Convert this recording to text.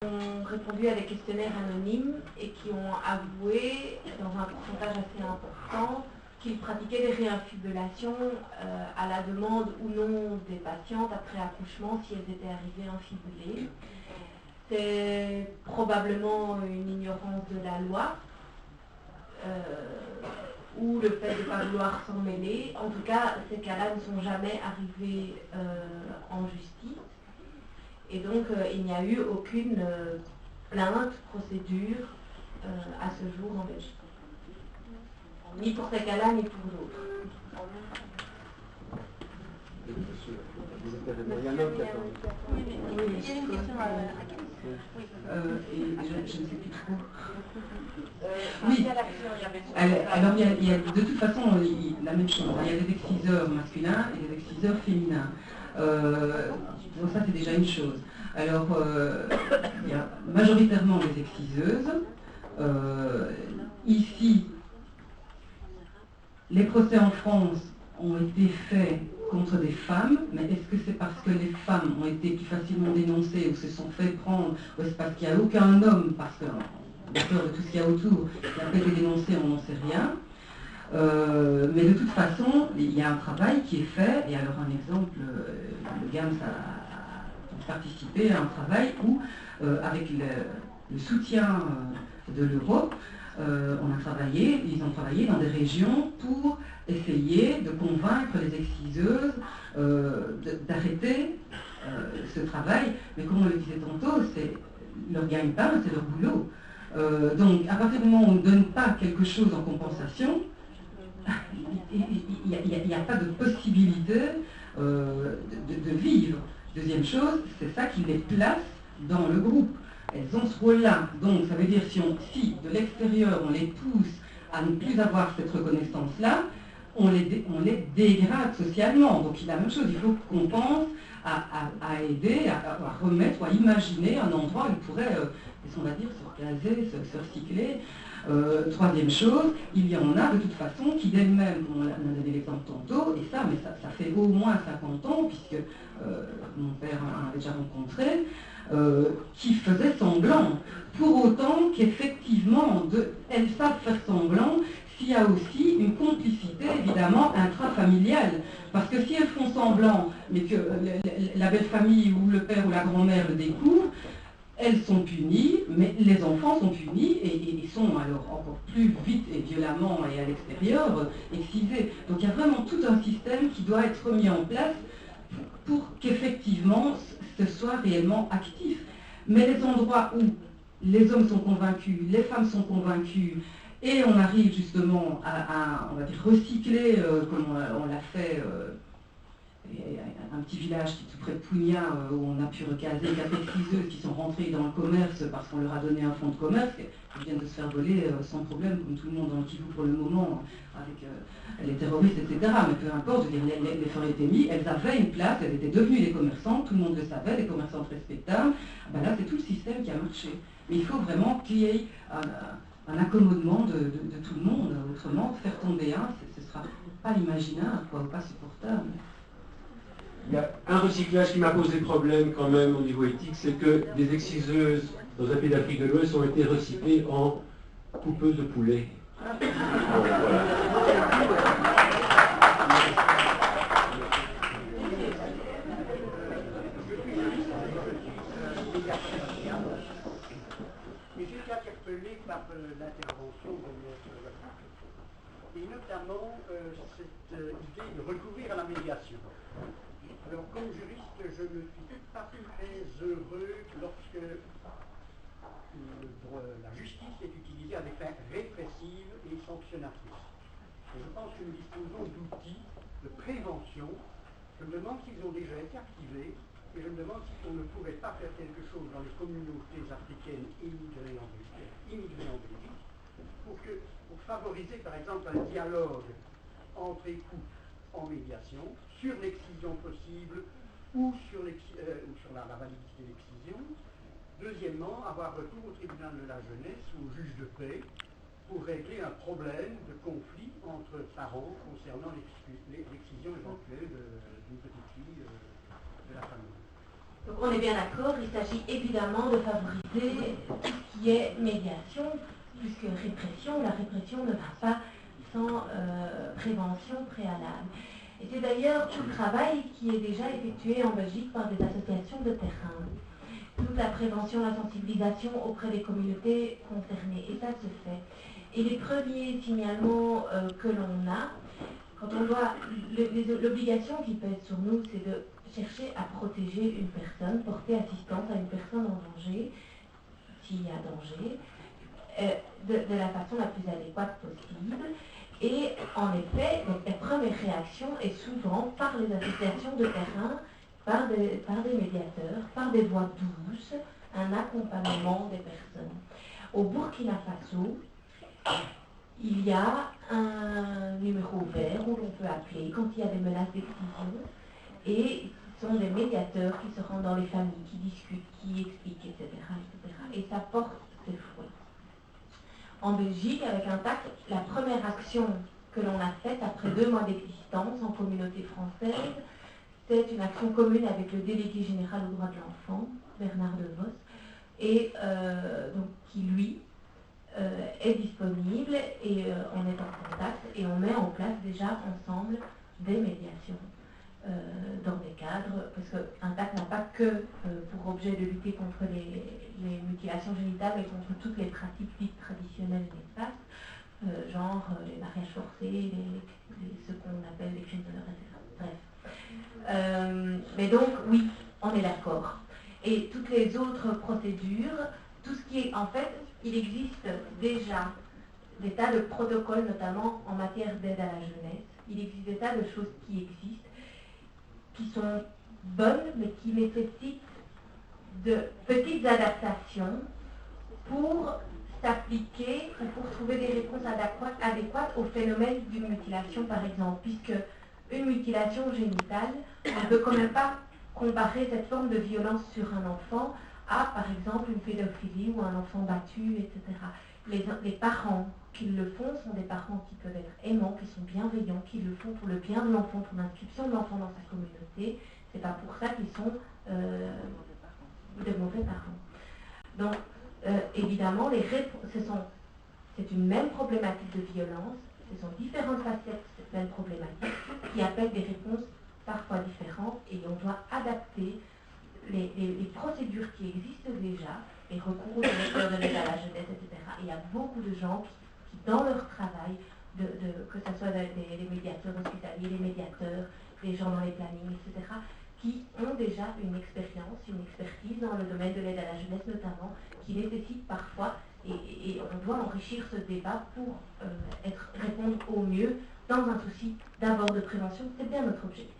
ont répondu à des questionnaires anonymes et qui ont avoué, dans un pourcentage assez important, qu'ils pratiquaient des réinfibulations à la demande ou non des patientes après accouchement si elles étaient arrivées infibulées. C'est probablement une ignorance de la loi ou le fait de ne pas vouloir s'en mêler. En tout cas, ces cas-là ne sont jamais arrivés en justice. Et donc, il n'y a eu aucune plainte, procédure à ce jour en Belgique. Ni pour ces cas-là, ni pour d'autres. Il y a une question je ne sais plus trop. Oui, alors il y a de toute façon la même chose. Il y a des exciseurs masculins et des exciseurs féminins. Donc ça c'est déjà une chose. Alors il y a majoritairement des exciseuses. Ici, les procès en France ont été faits contre des femmes, mais est-ce que c'est parce que les femmes ont été plus facilement dénoncées ou se sont fait prendre, ou est-ce parce qu'il n'y a aucun homme, parce que peur de tout ce qu'il y a autour, qui n'a pas été dénoncé, on n'en sait rien. Mais de toute façon, il y a un travail qui est fait, et alors un exemple, le GAMS a participé à un travail où, avec le soutien de l'Europe, ils ont travaillé dans des régions pour essayer de convaincre les exciseuses d'arrêter ce travail. Mais comme on le disait tantôt, c'est leur gagne-pain, c'est leur boulot. Donc à partir du moment où on ne donne pas quelque chose en compensation, il n'y a pas de possibilité de vivre. Deuxième chose, c'est ça qui les place dans le groupe. Elles ont ce rôle-là. Donc ça veut dire si de l'extérieur on les pousse à ne plus avoir cette reconnaissance-là, on les dégrade socialement. Donc la même chose, il faut qu'on pense à aider, à remettre ou à imaginer un endroit où ils pourraient, on va dire, se recaser, se recycler. Troisième chose, il y en a de toute façon qui d'elles-mêmes, comme on a donné l'exemple tantôt, et ça, mais ça fait au moins 50 ans, puisque mon père en avait déjà rencontré, qui faisaient semblant. Pour autant qu'effectivement, elles savent faire semblant s'il y a aussi une complicité, évidemment, intrafamiliale. Parce que si elles font semblant, mais que la belle famille ou le père ou la grand-mère le découvrent, elles sont punies, mais les enfants sont punis et sont alors encore plus vite et violemment et à l'extérieur excisés. Donc il y a vraiment tout un système qui doit être mis en place pour qu'effectivement ce soit réellement actif. Mais les endroits où les hommes sont convaincus, les femmes sont convaincues, et on arrive justement à on va dire, recycler, comme on l'a fait, un petit village qui est tout près de Pugna, où on a pu recaser 4 exciseuses qui sont rentrées dans le commerce parce qu'on leur a donné un fonds de commerce, qui viennent de se faire voler sans problème, comme tout le monde dans le Kivu pour le moment, avec les terroristes, etc. Mais peu importe, je veux dire, les forêts étaient mis, elles avaient une place, elles étaient devenues des commerçantes, tout le monde le savait, des commerçantes respectables. Ben là, c'est tout le système qui a marché. Mais il faut vraiment qu'il y ait un accommodement de tout le monde. Autrement, faire tomber un, ce ne sera pas imaginable, quoi, ou pas supportable. Il y a un recyclage qui m'a posé problème quand même au niveau éthique, c'est que des exciseuses dans un pays d'Afrique de l'Ouest ont été recyclées en coupeuses de poulet. Voilà. Mais j'ai été interpellé par l'intervention de notre et notamment cette idée de recourir à la médiation. Alors, comme juriste, je ne suis pas très heureux lorsque la justice est utilisée à des fins répressives et sanctionnatrices. Et je pense que nous disposons d'outils de prévention. Je me demande s'ils ont déjà été activés et je me demande si on ne pourrait pas faire quelque chose dans les communautés africaines immigrées en Belgique pour favoriser par exemple un dialogue entre écoutes en médiation sur l'excision possible ou sur la validité de l'excision. Deuxièmement, avoir recours au tribunal de la jeunesse ou au juge de paix pour régler un problème de conflit entre parents concernant l'excision éventuelle d'une petite fille de la famille. Donc on est bien d'accord, il s'agit évidemment de favoriser tout ce qui est médiation, puisque répression, la répression ne va pas sans prévention préalable. Et c'est d'ailleurs tout le travail qui est déjà effectué en Belgique par des associations de terrain. Toute la prévention, la sensibilisation auprès des communautés concernées, et ça se fait. Et les premiers signalements que l'on a, quand on doit, l'obligation qui pèse sur nous, c'est de chercher à protéger une personne, porter assistance à une personne en danger, s'il y a danger, de la façon la plus adéquate possible. Et en effet, donc, la première réaction est souvent par les associations de terrain, par des médiateurs, par des voix douces, un accompagnement des personnes. Au Burkina Faso, il y a un numéro vert où l'on peut appeler quand il y a des menaces d'excision, et ce sont des médiateurs qui se rendent dans les familles, qui discutent, qui expliquent, etc. Et ça porte ses fruits. En Belgique, avec Intact, la première action que l'on a faite après 2 mois d'existence en communauté française, c'est une action commune avec le délégué général aux droits de l'enfant, Bernard Devos, et donc, qui lui est disponible et on est en contact et on met en place déjà ensemble des médiations dans des cadres, parce que Intact n'a pas que pour objet de lutter contre les mutilations génitales, mais contre toutes les pratiques dites traditionnelles néfastes, genre les mariages forcés, ce qu'on appelle les crimes d'honneur, etc. Bref. Mais donc, oui, on est d'accord. Et toutes les autres procédures, tout ce qui est, en fait, il existe déjà des tas de protocoles, notamment en matière d'aide à la jeunesse. Il existe des tas de choses qui existent, qui sont bonnes, mais qui nécessitent de petites adaptations pour s'appliquer ou pour trouver des réponses adéquates au phénomène d'une mutilation, par exemple, puisque une mutilation génitale, on ne peut quand même pas comparer cette forme de violence sur un enfant à, par exemple, une pédophilie ou un enfant battu, etc. Les parents qui le font sont des parents qui peuvent être aimants, qui sont bienveillants, qui le font pour le bien de l'enfant, pour l'inscription de l'enfant dans sa communauté. C'est pas pour ça qu'ils sont de mauvais parents. Donc, évidemment, c'est une même problématique de violence, ce sont différentes facettes de cette même problématique qui appellent des réponses parfois différentes, et on doit adapter les procédures qui existent déjà, les recours aux directeurs de l'aide à la jeunesse, etc. Et il y a beaucoup de gens qui dans leur travail, que ce soit les médiateurs hospitaliers, les médiateurs, les gens dans les plannings, etc., qui ont déjà une expérience, une expertise dans le domaine de l'aide à la jeunesse notamment, qui nécessite parfois, et on doit enrichir ce débat pour répondre au mieux dans un souci d'abord de prévention. C'est bien notre objectif.